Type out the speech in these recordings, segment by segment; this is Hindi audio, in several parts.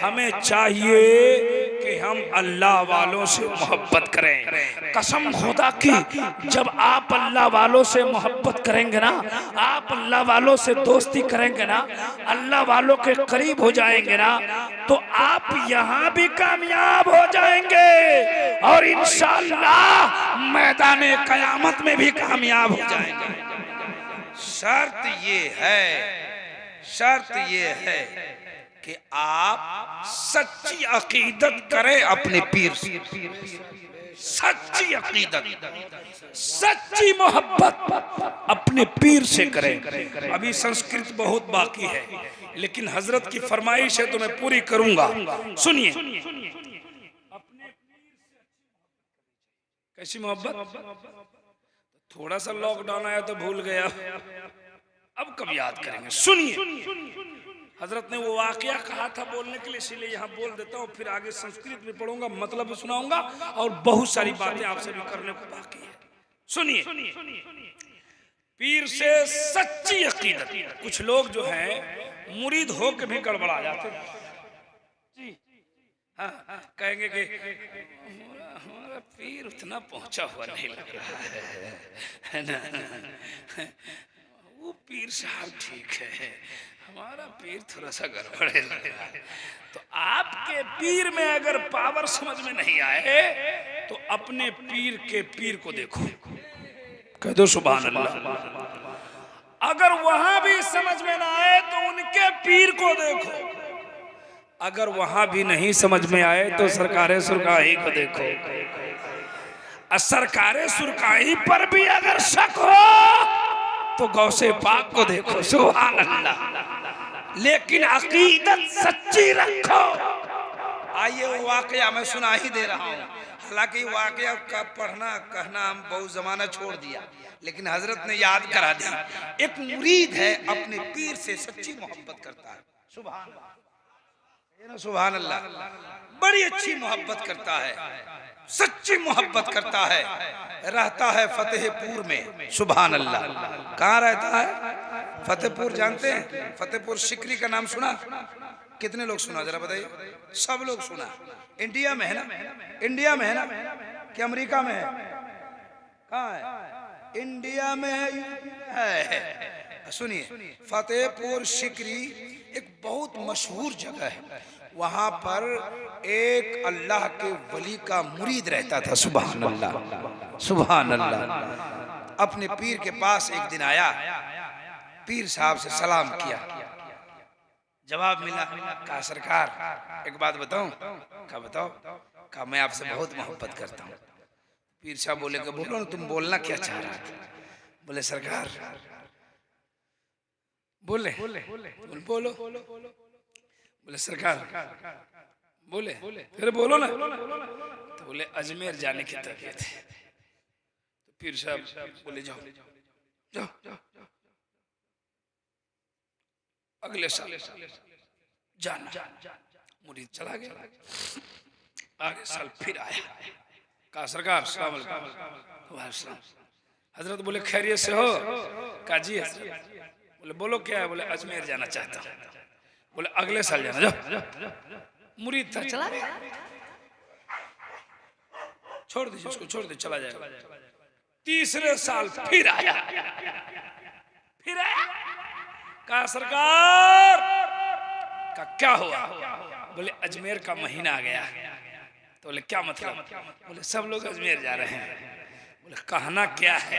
हमें चाहिए कि हम अल्लाह वालों से मोहब्बत करें। कसम खुदा की, जब आप अल्लाह वालों से मोहब्बत करेंगे ना, आप अल्लाह वालों से दोस्ती करेंगे ना, अल्लाह वालों के करीब हो जाएंगे ना, तो आप यहाँ भी कामयाब हो जाएंगे और इंशाअल्लाह मैदाने कयामत में भी कामयाब हो जाएंगे। शर्त ये है कि आप सच्ची अकीदत करें अपने पीर से, सच्ची अकीदत, सच्ची मोहब्बत अपने पीर से करें। अभी संस्कृत बहुत बाकी है, लेकिन हजरत की फरमाइश है तो मैं पूरी करूंगा। सुनिए, कैसी मोहब्बत? थोड़ा सा लॉकडाउन आया तो भूल गया, अब कब याद करेंगे। सुनिए, हजरत ने वो वाकया कहा था बोलने के लिए, इसीलिए यहाँ बोल देता हूँ, फिर आगे संस्कृत में पढ़ूंगा, मतलब भी सुनाऊंगा और बहुत सारी बातें आपसे भी करने को बाकी है। सुनिए, पीर से सच्ची अकीदत। कुछ लोग जो हैं मुरीद हो के भी गड़बड़ा जाते हैं। हाँ, कहेंगे कि हमारा पीर उतना पहुंचा हुआ नहीं लग रहा है ना, वो पीर साहब ठीक है, हमारा पीर थोड़ा सा गड़बड़ लग रहा है। तो आपके पीर में अगर पावर समझ में नहीं आए तो अपने पीर के पीर को देखो, कह दो सुभान अल्लाह। अगर वहां भी समझ में ना आए तो उनके पीर को देखो, अगर वहां भी नहीं समझ में आए तो सरकारे सुरकाही को देखो, सरकारे सुरकाही पर भी अगर शक हो तो गौसे पाक को देखो, सुभान अल्लाह। लेकिन अकीदत सच्ची रखो। आइए वो वाकया मैं सुना ही दे रहा हूँ, हालांकि वाकया का पढ़ना कहना हम बहुत जमाना छोड़ दिया, लेकिन हजरत ने याद करा दिया। एक मुरीद है अपने पीर से सच्ची मोहब्बत करता है, सुभान अल्लाह, बड़ी अच्छी मोहब्बत करता है, सच्ची मोहब्बत करता है, रहता है फतेहपुर में, सुभान अल्लाह। कहाँ रहता है? फतेहपुर, जानते हैं? फतेहपुर सिकरी का नाम सुना? कितने लोग सुना, जरा बताइए। सब लोग सुना। इंडिया में है ना? इंडिया में है ना कि अमेरिका में है? कहाँ है? इंडिया में है। सुनिए, फतेहपुर सिकरी एक बहुत मशहूर जगह है, वहां पर एक अल्लाह के वली का मुरीद रहता था, सुभान अल्लाह, सुभान अल्लाह। अपने पीर के पास एक दिन आया, पीर साहब से सलाम किया, जवाब मिला, कहा सरकार एक बात बताऊं? कहा बताओ। कहा मैं आपसे बहुत मोहब्बत करता हूँ। पीर साहब बोले कि बोलो ना, तुम बोलना क्या चाह रहा था? बोले सरकार, बोले बोलो। बोले सरकार, बोले फिर बोलो ना। तो बोले अजमेर जाने की तबीयत है। तो पीर साहब बोले जाओ जाओ, अगले साल जाना। मुरीद चला गया, अगले साल फिर आया, कहा सरकार सलाम अलैकुम। हजरत बोले खैरियत से हो? कहा जी हजरत। बोले बोलो क्या है? बोले अजमेर जाना चाहता हूँ। बोले अगले साल जाना, जाओ। मुरीद था, चला गया, छोड़ दीजिए उसको, छोड़ दीजिए, चला जाएगा। तीसरे साल फिर आया, कहा सरकार का क्या हुआ? बोले अजमेर का महीना आ गया। तो बोले क्या मतलब? बोले सब लोग अजमेर जा रहे हैं। बोले कहना क्या है?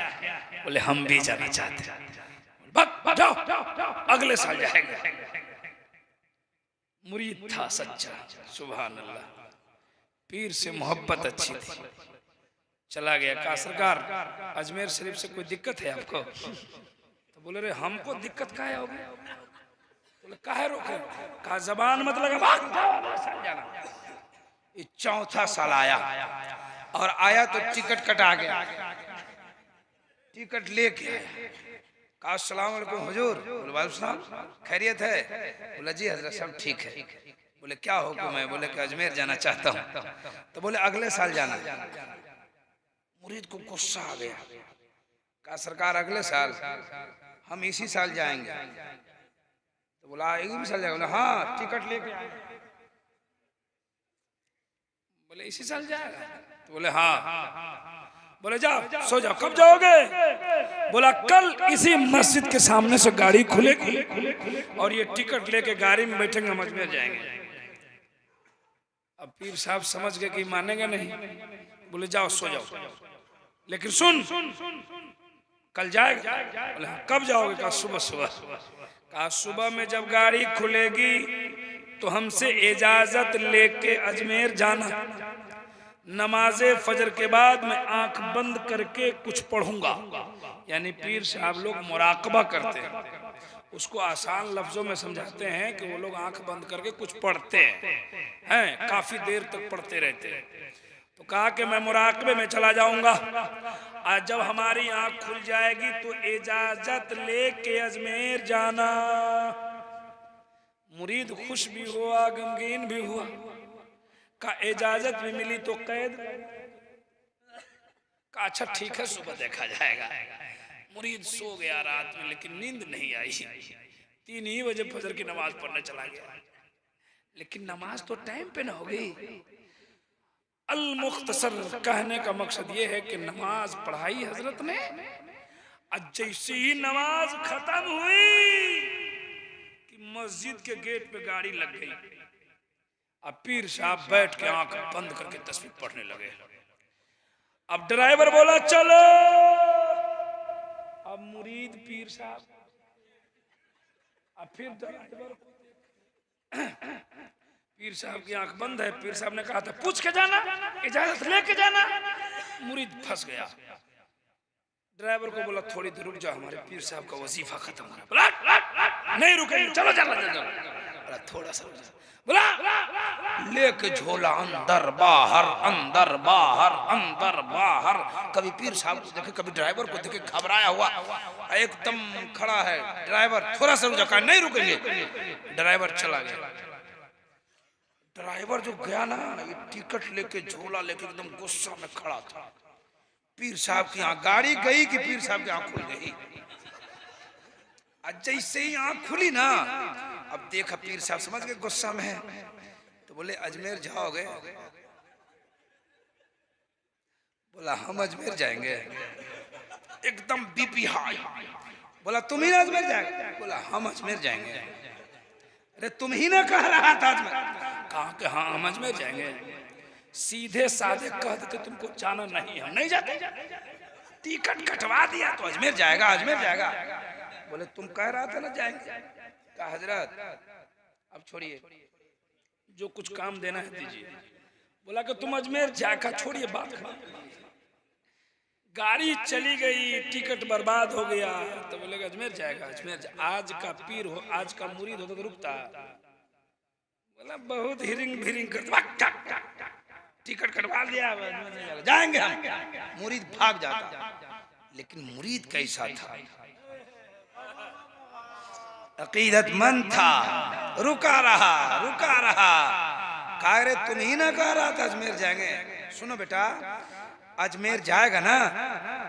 बोले हम भी जाना चाहते हैं। जाओ, अगले साल जाएगा। मुरीद था सच्चा, सुभान अल्लाह, पीर से मोहब्बत अच्छी थी, चला गया। कहा सरकार अजमेर शरीफ से कोई दिक्कत है आपको? तो बोले रे हमको दिक्कत काहे होगी? बोले काहे रोके? कहा जबान मत लगा, ये चौथा साल आया, और आया तो टिकट कटा गया, टिकट लेके आया। कहा अस्सलाम वालेकुम हुजूर। बोले वालेकुम सलाम, खैरियत है? बोला जी हजरत सब ठीक है। बोले क्या हुक्म है? बोले कि अजमेर जाना चाहता हूँ। तो बोले अगले साल जाना। मुरीद को गुस्सा आ गया, कहा सरकार अगले साल? हम इसी साल जाएंगे। तो बोला इसी साल जाएगा? बोला हाँ टिकट लेके आए। बोले इसी साल जाएगा? तो बोले हाँ। बोले जाओ सो जाओ। कब जाओगे? बोला कल इसी मस्जिद के सामने से गाड़ी खुलेगी और ये टिकट लेके गाड़ी में बैठेंगे, हम अजमेर जाएंगे। अब पीर साहब समझ गए कि मानेगा नहीं। बोले जाओ सो जाओ, लेकिन सुन कल जाएगा? बोले हाँ। कब जाओगे? कहा सुबह सुबह। कहा सुबह में जब गाड़ी खुलेगी तो हमसे इजाजत लेके अजमेर जाना। नमाजे फजर के बाद मैं आंख बंद करके कुछ पढ़ूंगा। यानी पीर साहब लोग मुराकबा करते हैं, उसको आसान लफ्जों में समझाते हैं कि वो लोग आंख बंद करके कुछ पढ़ते हैं, काफी देर तक पढ़ते रहते हैं। तो कहा कि मैं मुराकबे में चला जाऊंगा, आज जब हमारी आंख खुल जाएगी तो इजाजत लेके अजमेर जाना। मुरीद खुश भी हुआ, गमगीन भी हुआ। का इजाजत भी मिली तो कैद। का अच्छा ठीक है सुबह देखा जाएगा। मुरीद सो गया रात में, लेकिन नींद नहीं आई। 3 ही बजे फजर की नमाज पढ़ने चला गया, लेकिन नमाज तो टाइम पे ना हो गई। अल मुख्तसर कहने का मकसद ये है कि नमाज पढ़ाई हजरत ने, जैसे ही नमाज खत्म हुई कि मस्जिद के गेट पे गाड़ी लग गई। अब पीर साहब बैठ के आंख बंद करके तस्बीह पढ़ने लगे। अब ड्राइवर बोला चलो। अब मुरीद पीर साहब, अब फिर ड्राइवर पीर साहब की आंख बंद है। पीर साहब ने कहा था पूछ के जाना, इजाजत लेके जाना। मुरीद फंस गया। ड्राइवर को बोला थोड़ी देर रुक जाओ, हमारे पीर साहब का वजीफा खत्म हो गया। नहीं रुकेंगे, चलो चलो चलो। थोड़ा सा बोला लेके झोला अंदर बाहर अंदर बाहर अंदर बाहर। कभी पीर साहब को देखे, कभी ड्राइवर को देखे, घबराया हुआ एकदम खड़ा है। ड्राइवर थोड़ा सा रुक जाओ, नहीं रुकेंगे। ड्राइवर चला गया। ड्राइवर जो गया ना, ये टिकट लेके झोला लेके एकदम गुस्सा में खड़ा था। पीर साहब की आंख, गाड़ी गई कि पीर साहब की आंख खुल गई। जैसे ही आंख खुली ना, अब देखा पीर साहब समझ गए गुस्सा में है। तो बोले अजमेर जाओगे? बोला हम अजमेर जाएंगे। एकदम बीपी हाई। बोला तुम ही ना अजमेर जाएंगे? बोला हम अजमेर जाएंगे। अरे तुम ही ना कह रहा था अजमेर? कहा कि हाँ हम अजमेर जाएंगे। सीधे साधे कह देते तुमको जाना नहीं, हम नहीं जाते। टिकट कटवा दिया तो अजमेर जाएगा, अजमेर जाएगा। बोले तुम कह रहा था ना जाएंगे। कहा हजरत अब छोड़िए, जो कुछ काम देना है दीजिए। बोला कि तुम अजमेर जाकर छोड़िए बात। गाड़ी चली गई, टिकट बर्बाद हो गया। तो बोले अजमेर जाएगा, अजमेर आज का पीर हो, आज का मुरीद होता तो रुकता। बोला बहुत हिरिंग भिरिंग कर टिकट कटवा लिया, जाएंगे हम। मुरीद भाग जाता। लेकिन मुरीद कैसा था? अकीदतमंद था, रुका रहा रुका रहा। कहा रे तुम ही ना कह रहा था अजमेर जाएंगे? सुनो बेटा, अजमेर जाएगा ना,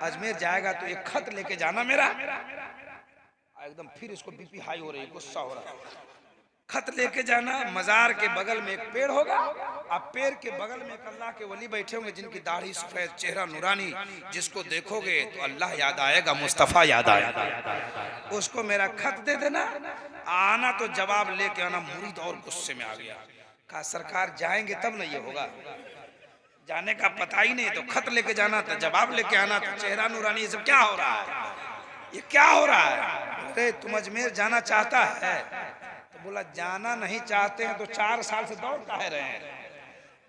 अजमेर जाएगा तो एक खत लेके जाना मेरा। एकदम फिर इसको बीपी हाई हो रही, गुस्सा हो रहा। खत लेके जाना, मजार के बगल में एक पेड़ होगा, अब पेड़ के बगल में एक अल्लाह के वली बैठे होंगे जिनकी दाढ़ी सफेद, चेहरा नूरानी, जिसको देखोगे तो अल्लाह याद आएगा, मुस्तफा याद आएगा। उसको मेरा खत दे देना, आना तो जवाब लेके आना। मुरीद और गुस्से में आ गया। कहा सरकार जाएंगे तब ना ये होगा, जाने का पता ही नहीं। तो खत लेके जाना था, जवाब लेके आना था, चेहरा नूरानी, ये सब क्या हो रहा है? ये क्या हो रहा है? अरे तुम अजमेर जाना चाहता है? तो बोला जाना नहीं चाहते हैं तो 4 साल से दौड़ काहे रहे हैं?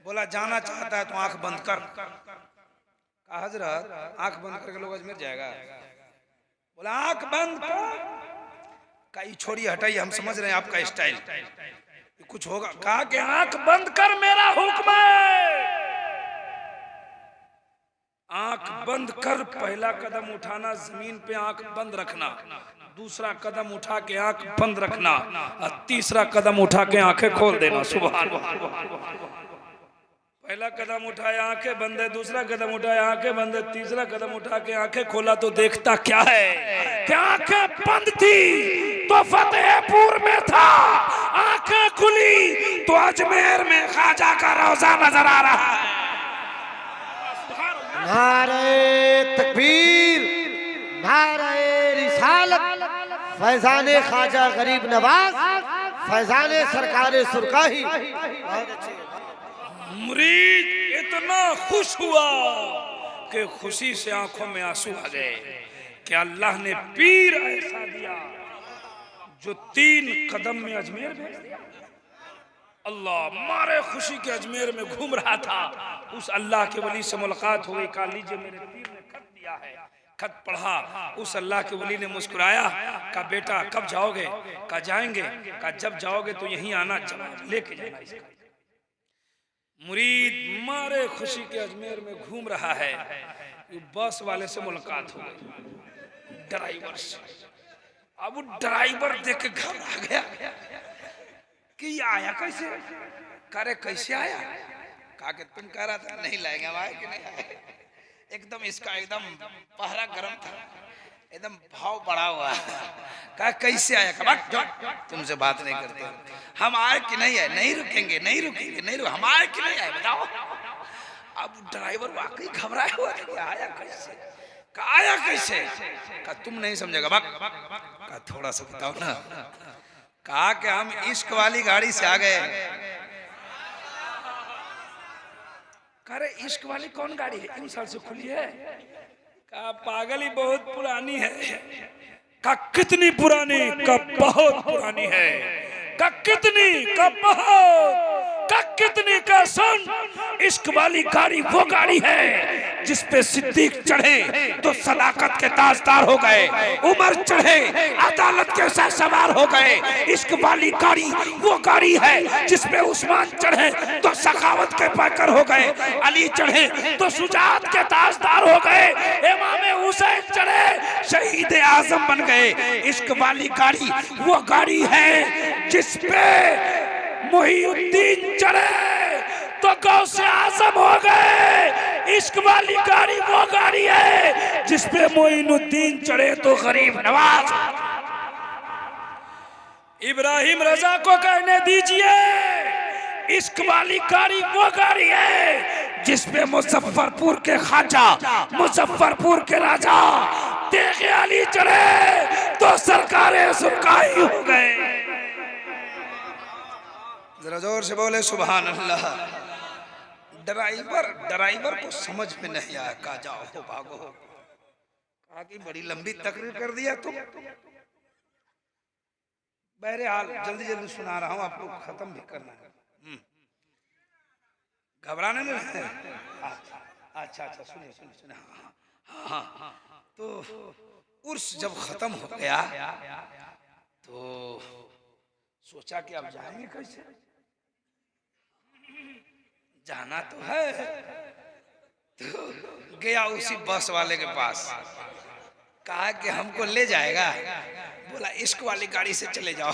बोला जाना चाहता है तो आंख बंद कर। कहा हजरत आंख बंद करके लोग अजमेर जाएगा? बोला आंख बंद कर। कई छोड़िए हटाइए, हम समझ रहे हैं आपका स्टाइल, कुछ होगा। कहा कि आंख बंद कर, मेरा हुक्म है। आंख बंद कर। पहला कदम उठाना, जमीन पे आंख बंद रखना। दूसरा कदम उठा के आंख बंद रखना, और तीसरा कदम उठा के आंखें खोल देना। सुभान अल्लाह। पहला कदम उठाया आंखें बंद है, दूसरा कदम उठाया आंखें बंद है, तीसरा कदम उठा के आंखें खोला तो देखता क्या है, क्या आंखें बंद थी तो फतेहपुर में था, आंखें खुली तो अजमेर में ख्वाजा का रोजा नजर आ रहा है। नारे तकबीर, नारे रिसालत, फैजाने ख्वाजा गरीब नवाज, फैजाने सरकारे सुरकाही। मुरीद इतना खुश हुआ कि खुशी से आंखों में आंसू आ गए कि अल्लाह ने पीर ऐसा दिया जो 3 कदम में अजमेर भेज दिया। अल्लाह मारे खुशी के अजमेर में घूम रहा था, उस अल्लाह के वली से मुलाकात हो गई। कहा लीजिए मेरे पीर ने खत दिया है। खत पढ़ा, उस अल्लाह के वली ने मुस्कुराया, कहा बेटा कब जाओगे? कहा जाएंगे। कहा जब जाओगे तो यहीं आना, जवाब लेके जाना इसका। मुरीद मारे खुशी के अजमेर में घूम रहा है, बस वाले से मुलाकात हो गई, ड्राइवर से। अब वो ड्राइवर देख के घबरा गया कि ये आया कैसे? करे कैसे आया? कहा कि तुम कह रहा था नहीं लाएंगे, हम आए कि नहीं आए? एकदम इसका एकदम पहरा गर्म था, एकदम भाव बढ़ा हुआ। कहा कैसे आया? कहा तुमसे बात नहीं करते, हम आए कि नहीं आए? नहीं रुकेंगे, नहीं रुकेंगे, नहीं रुक, हम आए कि नहीं आए बताओ। अब ड्राइवर वाकई घबराया हुआ कि आया कैसे? कहा आया कैसे? कहा तुम नहीं समझेगा। कहा थोड़ा सा बताओ ना। कहा कि हम इश्क वाली गाड़ी से आ गए। कह रहे इश्क वाली कौन गाड़ी है? 3 साल से खुली है। कहा पागल ही बहुत पुरानी है। कहा कितनी पुरानी? कहा बहुत पुरानी है। कहा कितनी? कहा बहुत। कहा कितनी? का सुन, इश्क वाली गाड़ी वो गाड़ी है जिसपे सिद्दीक चढ़े तो सदाकत के ताजदार हो गए, उमर चढ़े अदालत के साथ सवार हो गए। इश्क वाली गाड़ी वो गाड़ी है जिसपे उस्मान चढ़े तो सखावत के पैकर हो गए, अली चढ़े तो शुजाअत के ताजदार हो गए, इमाम हुसैन चढ़े शहीद आजम बन गए। इश्क वाली गाड़ी वो गाड़ी है जिसपे मुहीउद्दीन चढ़े तो गौसे आजम हो गए। इश्क वाली गाड़ी वो गाड़ी है जिसपे मोइनुद्दीन चढ़े तो गरीब नवाज। इब्राहिम रजा को कहने दीजिए, इश्क वाली गाड़ी वो गाड़ी है जिसपे मुजफ्फरपुर के ख्वाजा, मुजफ्फरपुर के राजा तेगे अली चढ़े तो सरकारे सुरकाई हो गए। जरा जोर से बोले सुभान अल्लाह। ड्राइवर को समझ में नहीं आया। कहा जाओ हो भागो। कहा कि बड़ी लंबी तकरीर कर दिया तुम। बहरहाल जल्दी जल्दी सुना रहा हूं, आपको खत्म भी करना है, घबराने में। अच्छा अच्छा सुनिए सुनिए सुनिए। हाँ तो उर्स जब खत्म हो गया तो सोचा कि अब जाएंगे कैसे? जाना तो है। तो गया उसी बस वाले के पास, कहा कि हमको ले जाएगा? बोला इश्क वाली गाड़ी से चले जाओ।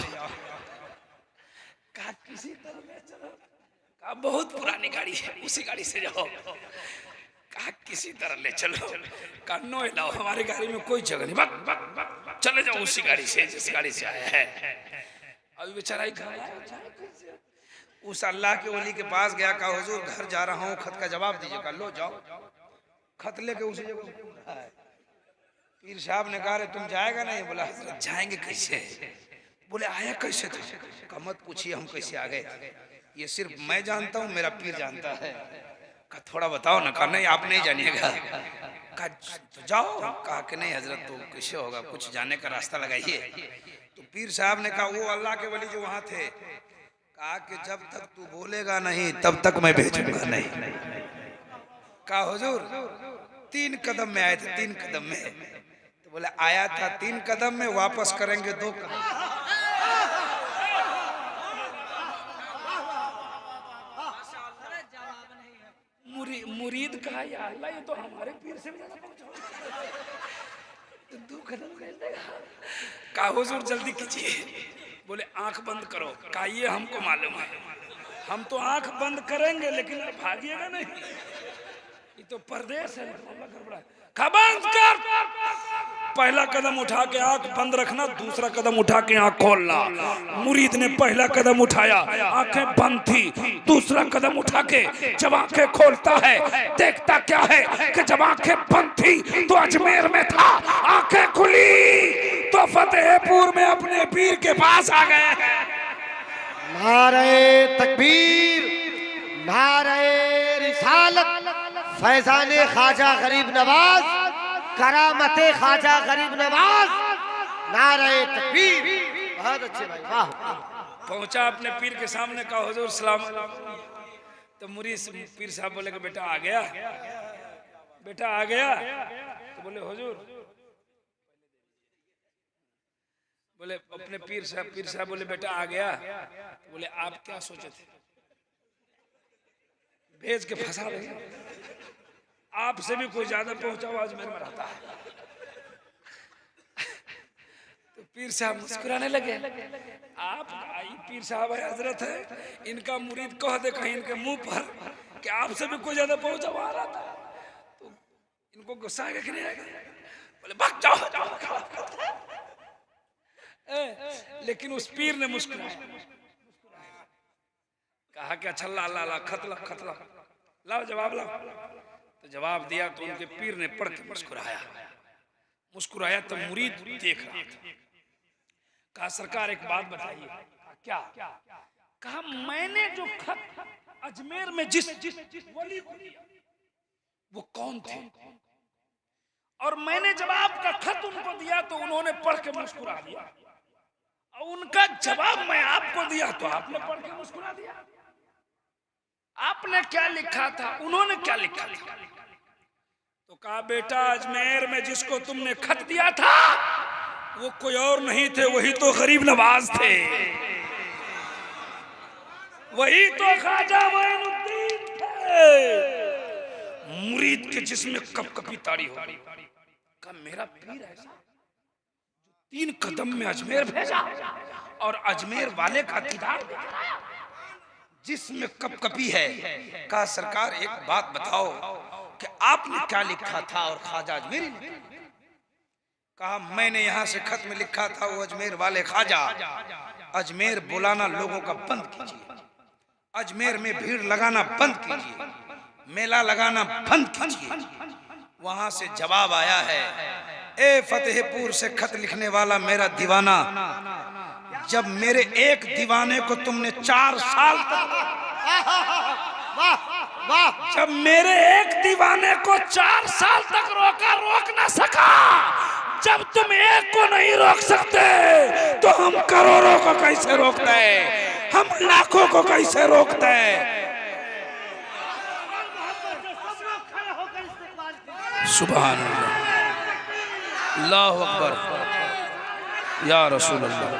कहा किसी तरह ले चलो। कहा बहुत पुरानी गाड़ी है, उसी गाड़ी से जाओ। कहा किसी तरह ले चलो। कहा नो लाओ, हमारी गाड़ी में कोई जगह नहीं, चले जाओ उसी गाड़ी से जिस गाड़ी से आया है। अभी बेचारा उस अल्लाह के वली के पास गया, कहा हुजूर घर जा रहा हूँ, खत का जवाब दीजिएगा। लो जाओ। खत लेके उसी जगह। पीर साहब ने कहा तुम जाएगा नहीं? बोला हजरत जाएंगे कैसे? बोले आया कैसे था? कहा मत पूछिए हम कैसे आ गए, ये सिर्फ मैं जानता हूँ, मेरा पीर जानता है। कहा थोड़ा बताओ ना। कहा नहीं आप नहीं जानिएगा। कहा तो जाओ। कहा कि नहीं हजरत तो कैसे होगा, कुछ जाने का रास्ता लगाइए। तो पीर साहब ने कहा वो अल्लाह के वली जो वहां थे, कहा कि जब तक तू बोलेगा नहीं तब तक मैं भेजूंगा नहीं। कहा हुजूर 3 कदम में आए थे, 3 कदम में। तो बोले आया था 3 कदम में, वापस करेंगे 2 कदम। मुरीद कहा या अल्लाह ये तो हमारे पीर से भी ज्यादा पहुंचा, तो 2 कदम कर देगा। कहा हुजूर जल्दी कीजिए। बोले आंख बंद करो। कहा ये हमको मालूम है। हम तो आंख बंद करेंगे लेकिन आप भागिएगा नहीं, ये तो परदेश है। बंद कर, पहला कदम उठा के आंख बंद रखना, दूसरा कदम उठा के आंख खोलना। मुरीद ने पहला कदम उठाया, आंखें बंद थी, दूसरा कदम उठा के जब आंखें खोलता है देखता क्या है कि जब आंखें बंद थी तो अजमेर में था, आंखें खुली तो फतेहपुर में अपने पीर के पास आ गए। नारे तकबीर, नारे रिसालत, फैजाने ख्वाजा गरीब नवाज, करामते ख्वाजा गरीब नवाज, नारे तकबीर। बहुत अच्छे भाई, वाह। पहुंचा अपने पीर के सामने, कहा हुजूर सलाम। तो मुरीद पीर साहब बोले कि बेटा आ गया, बेटा आ गया। तो बोले हुजूर, बोले अपने पीर साहब बोले बेटा आ गया। तो बोले आप क्या सोचे थे, भेज के फंसा रहे, आपसे भी कोई ज्यादा पहुंचा हुआ अजमेर में रहता है। तो पीर साहब मुस्कुराने लगे। आप पीर साहब हजरत है, इनका मुरीद कह दे कहीं इनके मुंह पर कि आपसे भी कोई ज्यादा पहुंचा हुआ रहा था, तो इनको गुस्सा आएगा कि नहीं आएगा? बोले भाग जाओ। लेकिन उस पीर ने मुस्कुराया, कहा कि अच्छा ला ला ला खत लाओ जवाब लाओ। तो जवाब दिया तो उनके पीर ने पढ़ के मुस्कुराया तो मुरीद देख रहा था। कहा सरकार एक बात बताइए। क्या? कहा मैंने जो खत अजमेर में जिस वली को दिया वो कौन थे, और मैंने जब आपका खत उनको दिया तो उन्होंने पढ़ के मुस्कुरा दिया, और उनका जवाब मैं आपको दिया तो आपने पढ़ के मुस्कुरा दिया। आपने क्या लिखा था, उन्होंने क्या लिखा था? तो कहा बेटा अजमेर में जिसको तुमने खत दिया था वो कोई और नहीं थे, वही तो गरीब नवाज थे, वही तो ख्वाजा मोइनुद्दीन थे। मुरीद के जिसमें कपकपी ताड़ी हो गई। कहा मेरा पीर ऐसा 3 कदम में अजमेर भेजा और अजमेर वाले का दीदार जिसमें कपकपी है। कहा सरकार एक बात बताओ कि आपने क्या लिखा था और ख्वाजा अजमेरी ने? कहा मैंने यहाँ से खत में लिखा था वो अजमेर वाले ख्वाजा अजमेर बुलाना लोगों का बंद कीजिए, अजमेर में भीड़ लगाना बंद कीजिए, मेला लगाना बंद कीजिए। वहां से जवाब आया है, ए फतेहपुर से खत लिखने वाला मेरा दीवाना, जब मेरे एक दीवाने को तुमने 4 साल तक जब मेरे एक दीवाने को 4 साल तक रोका, रोक ना सका, जब तुम एक को नहीं रोक सकते तो हम करोड़ों को कैसे रोकते हैं, हम लाखों को कैसे रोकते हैं। सुभान अल्लाह, अल्लाहु अकबर, या रसूल अल्लाह,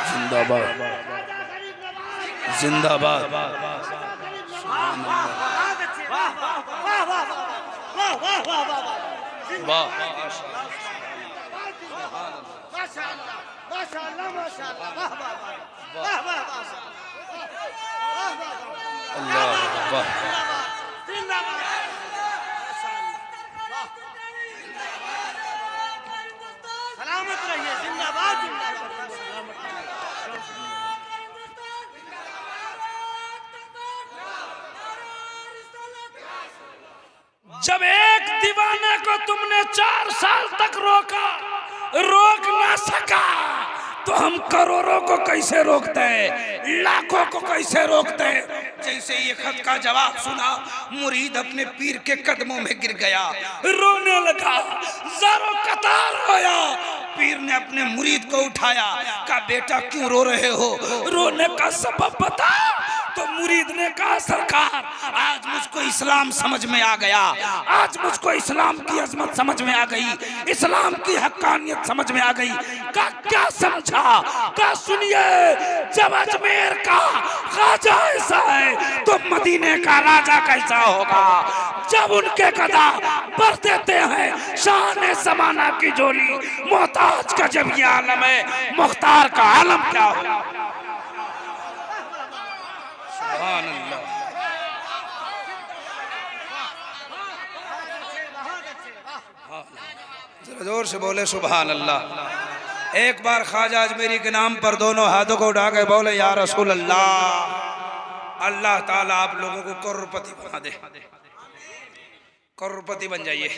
जिंदाबाद जिंदाबाद। सलामत रहिए, जिंदाबाद। जब एक दीवाने को तुमने 4 साल तक रोका, रोक ना सका, तो हम करोड़ों को कैसे रोकते हैं, लाखों को कैसे रोकते हैं। जैसे ये खत का जवाब सुना, मुरीद अपने पीर के कदमों में गिर गया, रोने लगा, ज़ारो कतार रोया। पीर ने अपने मुरीद को उठाया, कहा बेटा क्यों रो रहे हो, रोने का सबब बता। तो मुरीद ने कहा सरकार आज मुझको इस्लाम समझ में आ गया, आज मुझको इस्लाम की अजमत समझ में आ गई, इस्लाम की हक्कानियत समझ में आ गई। का क्या समझा? का सुनिए, जब अजमेर का ख्वाजा ऐसा है तो मदीने का राजा कैसा होगा। जब उनके कदा भर देते हैं शान ज़माना की झोली, मोहताज का जब ये आलम है, मुख्तार का आलम क्या होगा। जोर से बोले सुभान अल्लाह। एक बार ख्वाजा अजमेरी के नाम पर दोनों हाथों को उठा के बोले या रसूल अल्लाह। अल्लाह ताला आप लोगों को करोड़पति बना दे, करोड़पति बन जाइए।